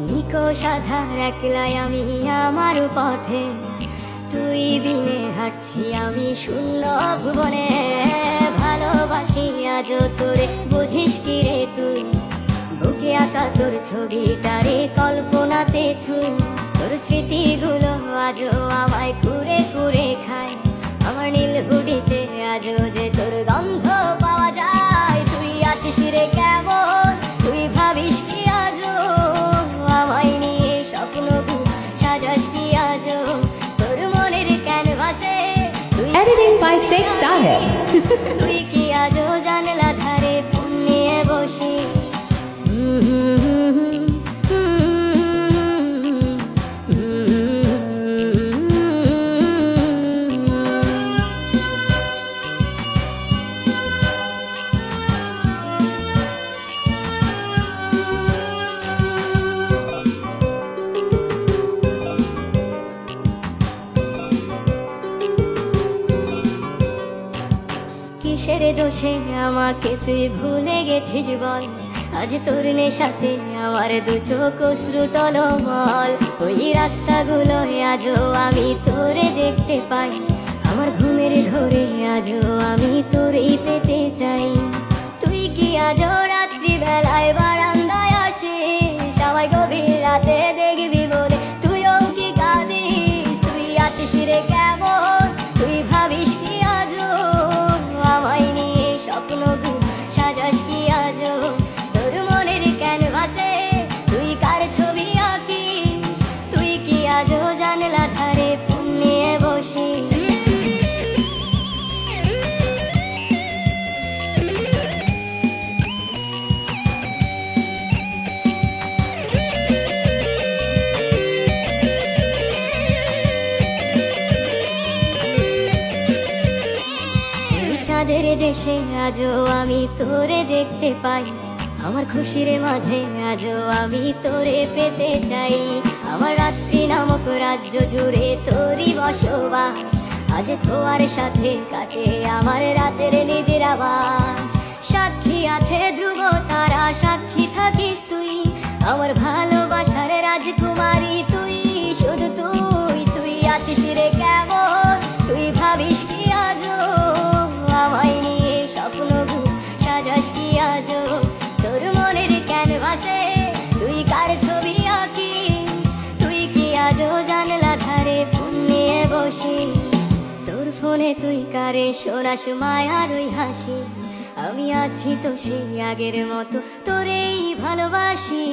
নিকষ আধার একলাই আমি আমার পথে, তুই বিনে হাঁটছি আমি শূন্য ভুবনে। ভালোবাসি আজও তোরে, বুঝিস কি রে তুই? বুকে আঁকা তোর ছবিটারে কল্পনাতে ছুঁই, তোর স্মৃতিগুলো আজও আমায় কুরে কুরে খায়। আমার নীল হুডিতে আজও যে তোর গন্ধ পাওয়া যায়। তুই আছিস রে কেমন, তুই ভাবিস কি আজও আমায় নিয়ে স্বপ্ন সাজাস কি আজও তোর মনের ক্যানভাসে? Editing by Sheikh Sahib. তুই কি আজও জানলা ধারে ফোন নিয়ে বসি? কিসের দোষে আমাকে তুই ভুলে গেছিস বল? আজ তোর নেশাতে আমার দু চোখ অশ্রু টলমল। ওই রাস্তাগুলো আজও আমি তোরে দেখতে পাই, আমার ঘুমের ঘোরে আজও আমি তোরেই পেতে চাই। তুই কি আজও রাত্রি বেলায় বারান্দায় আসিস? সবাই গভীর রাতে দেখবি বলে তুইও কি কাঁদিস? তুই আছিস রে কেমন, তুই ভাবিস কি আজও আমায় নিয়ে স্বপ্ন সাজাস কি আজও তোর মনের ক্যানভাসে? তুই কার ছবি আঁকিস? তুই কি আজও জানলা ধারে ফোন নিয়ে বসিস? চাঁদের দেশে আজও আমি তোরে দেখতে পাই, আমার খুশির মাঝে আজও আমি তোরে পেতে চাই। আমার রাত্রি নামক রাজ্য জুড়ে তোরই বসবাস, আজ তোর সাথে কাটে আমার রাতের নিদ্রাবাস। সাক্ষী আছে ধ্রুব তারা, সাক্ষী থাকিস তুই আমার ভালোবাসার রাজকুমারী। তুই শুধু তুই, তুই আছিস রে কেমন, তুই ভাবিস কি আজও আমায় নিয়ে স্বপ্ন সাজাস কি আজও তোর মনের ক্যানভাসে? তুই কার ছবি আঁকিস? তুই কি আজও জানলা ধারে ফোন নিয়ে বসি? তোর ফোনে তুই কারে শোনাস মায়ার ওই হাসি? আমি আছি তো সেই আগের মতো তোরেই ভালোবাসি।